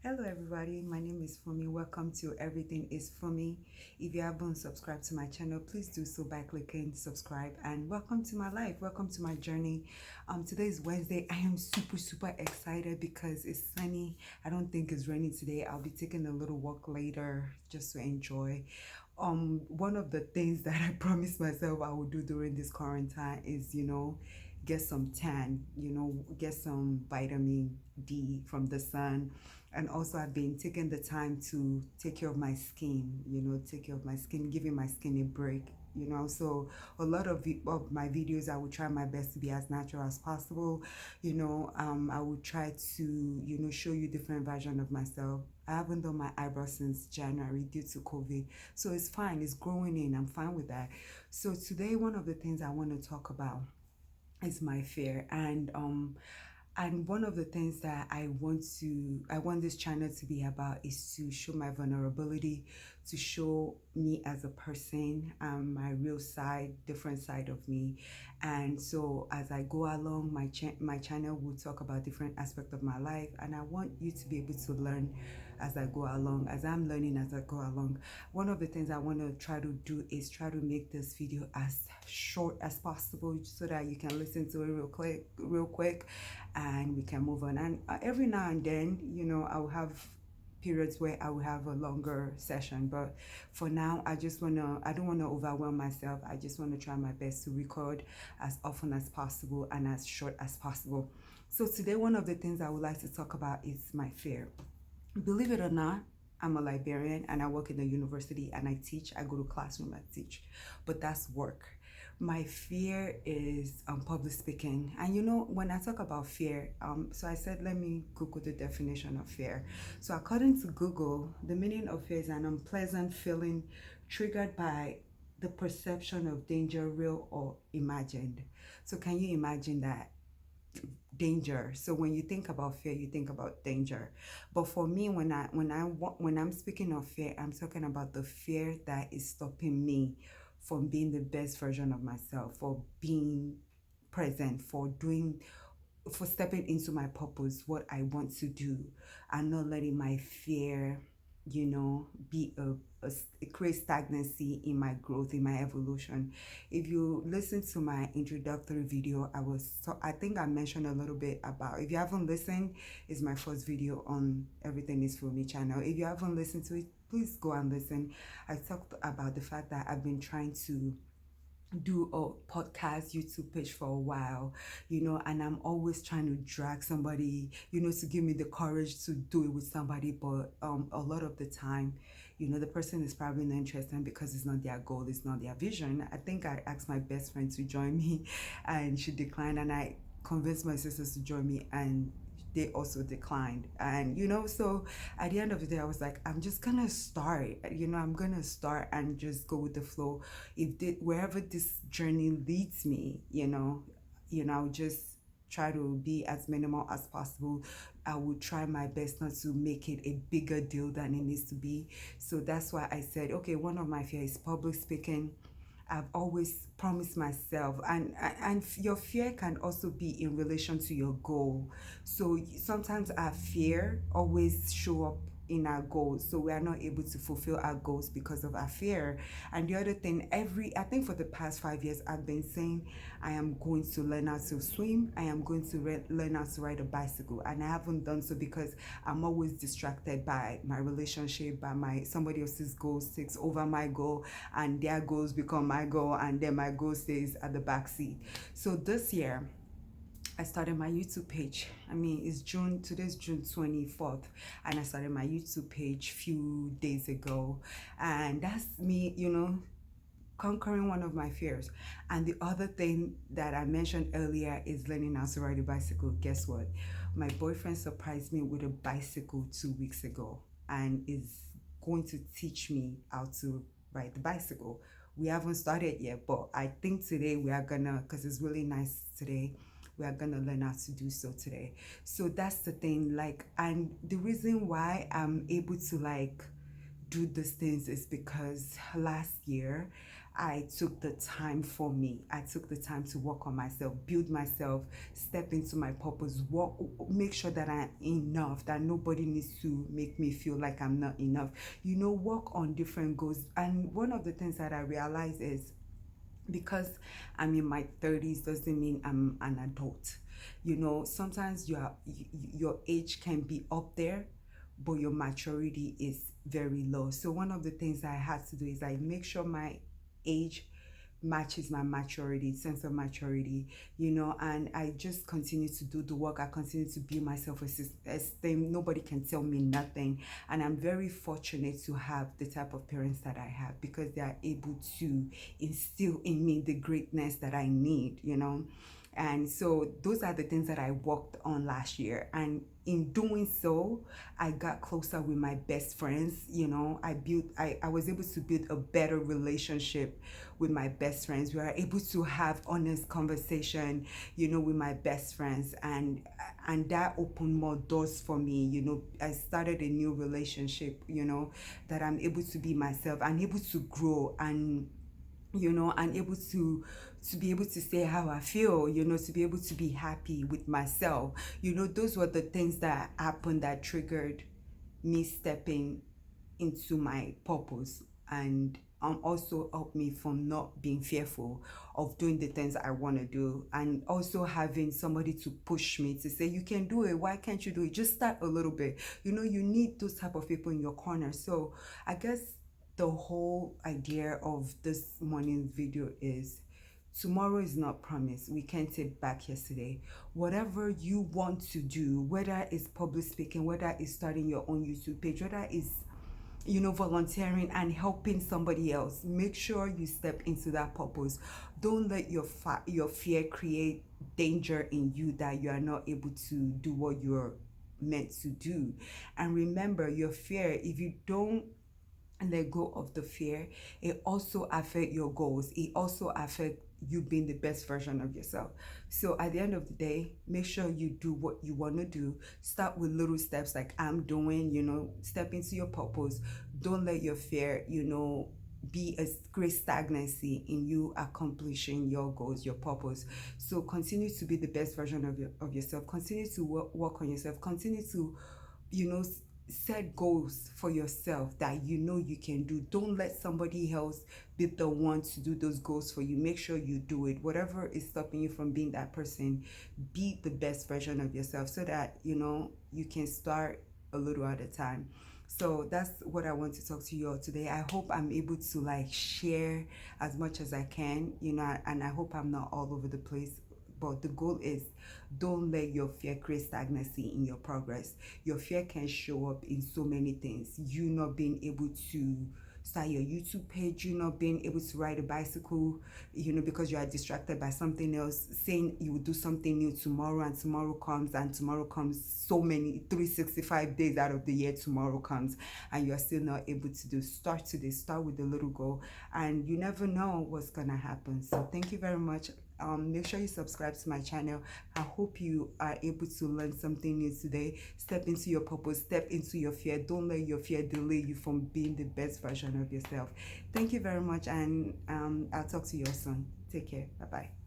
Hello, everybody. My name is Fumi. Welcome to Everything is Fumi. If you haven't subscribed to my channel, please do so by clicking subscribe. And welcome to my life. Welcome to my journey. Today is Wednesday. I am super excited because it's sunny. I don't think it's raining today. I'll be taking a little walk later just to enjoy. One of the things that I promised myself I would do during this quarantine is, get some tan, get some vitamin D from the sun. And also I've been taking the time to take care of my skin, take care of my skin, giving my skin a break. So a lot of my videos, I will try my best to be as natural as possible. I will try to, show you different version of myself. I haven't done my eyebrows since January due to COVID. So it's fine, it's growing in, I'm fine with that. So today, one of the things I want to talk about is my fear. And one of the things that I want this channel to be about is to show my vulnerability, to show me as a person, my real side, different side of me. And so as I go along, my channel will talk about different aspects of my life, and I want you to be able to learn as I go along, as I'm learning as I go along. One of the things I want to try to do is try to make this video as short as possible so that you can listen to it real quick, and we can move on. And every now and then, I'll have periods where I will have a longer session, but for now I don't want to overwhelm myself. I just want to try my best to record as often as possible and as short as possible. So today, one of the things I would like to talk about is my fear. Believe it or not, I'm a librarian and I work in the university and I teach. I go to classroom, I teach, but that's work. My fear is public speaking. And when I talk about fear, so I said, let me Google the definition of fear. So according to Google, the meaning of fear is an unpleasant feeling triggered by the perception of danger, real or imagined. So can you imagine that? Danger. So when you think about fear, you think about danger. But for me, when I'm speaking of fear, I'm talking about the fear that is stopping me from being the best version of myself, for being present, for stepping into my purpose, what I want to do, and not letting my fear, be create stagnancy in my growth, in my evolution. If you listen to my introductory video, I think I mentioned a little bit about. If you haven't listened, it's my first video on Everything is For Me channel. If you haven't listened to it, please go and listen. I talked about the fact that I've been trying to do a podcast YouTube page for a while, and I'm always trying to drag somebody, to give me the courage to do it with somebody. But a lot of the time, the person is probably not interested because it's not their goal, it's not their vision. I think I asked my best friend to join me and she declined, and I convinced my sisters to join me and they also declined. And so at the end of the day, I was like, I'm just gonna start, I'm gonna start and just go with the flow. Wherever this journey leads me, I'll just try to be as minimal as possible. I will try my best not to make it a bigger deal than it needs to be. So that's why I said, okay, one of my fears is public speaking. I've always promised myself, and your fear can also be in relation to your goal. So sometimes our fear always show up in our goals, so we are not able to fulfill our goals because of our fear. And the other thing, I think for the past 5 years, I've been saying I am going to learn how to swim, I am going to learn how to ride a bicycle, and I haven't done so because I'm always distracted by my relationship, by my somebody else's goals takes over my goal, and their goals become my goal, and then my goal stays at the back seat. So this year I started my YouTube page. I mean, today's June 24th, and I started my YouTube page few days ago. And that's me, conquering one of my fears. And the other thing that I mentioned earlier is learning how to ride a bicycle. Guess what? My boyfriend surprised me with a bicycle 2 weeks ago and is going to teach me how to ride the bicycle. We haven't started yet, but I think today we are gonna, because it's really nice today, we are gonna learn how to do so today. So that's the thing, and the reason why I'm able to do these things is because last year I took the time for me. I took the time to work on myself, build myself, step into my purpose, work, make sure that I'm enough, that nobody needs to make me feel like I'm not enough. Work on different goals. And one of the things that I realize is, because I'm in my 30s doesn't mean I'm an adult. Sometimes your age can be up there, but your maturity is very low. So one of the things I had to do is I make sure my age matches my maturity, sense of maturity, and I just continue to do the work. I continue to build myself esteem. Nobody can tell me nothing. And I'm very fortunate to have the type of parents that I have, because they are able to instill in me the greatness that I need. And so those are the things that I worked on last year. And in doing so, I got closer with my best friends. I was able to build a better relationship with my best friends. We are able to have honest conversation, with my best friends. And that opened more doors for me. I started a new relationship, that I'm able to be myself and able to grow, and able to be able to say how I feel, to be able to be happy with myself. Those were the things that happened that triggered me stepping into my purpose, and also helped me from not being fearful of doing the things I want to do, and also having somebody to push me to say, you can do it, why can't you do it, just start a little bit. You need those type of people in your corner. So I guess the whole idea of this morning's video is, tomorrow is not promised. We can't take back yesterday. Whatever you want to do, whether it's public speaking, whether it's starting your own YouTube page, whether it's volunteering and helping somebody else, make sure you step into that purpose. Don't let your fear create danger in you, that you are not able to do what you're meant to do. And remember, your fear, if you don't let go of the fear, it also affect your goals. It also affect you being the best version of yourself. So at the end of the day, make sure you do what you want to do. Start with little steps like I'm doing. Step into your purpose. Don't let your fear be a great stagnancy in you accomplishing your goals, your purpose. So continue to be the best version of yourself. Continue to work on yourself. Continue to set goals for yourself that you can do. Don't let somebody else be the one to do those goals for you. Make sure you do it. Whatever is stopping you from being that person, be the best version of yourself, so that you can start a little at a time. So that's what I want to talk to you all today. I hope I'm able to share as much as I can, and I hope I'm not all over the place. But the goal is, don't let your fear create stagnancy in your progress. Your fear can show up in so many things. You not being able to start your YouTube page, you not being able to ride a bicycle, because you are distracted by something else, saying you will do something new tomorrow, and tomorrow comes so many 365 days out of the year. Tomorrow comes and you are still not able to do. Start today. Start with a little goal, and you never know what's gonna happen. So thank you very much. Make sure you subscribe to my channel. I hope you are able to learn something new today. Step into your purpose. Step into your fear. Don't let your fear delay you from being the best version of yourself. Thank you very much, and I'll talk to you all soon. Take care. Bye bye.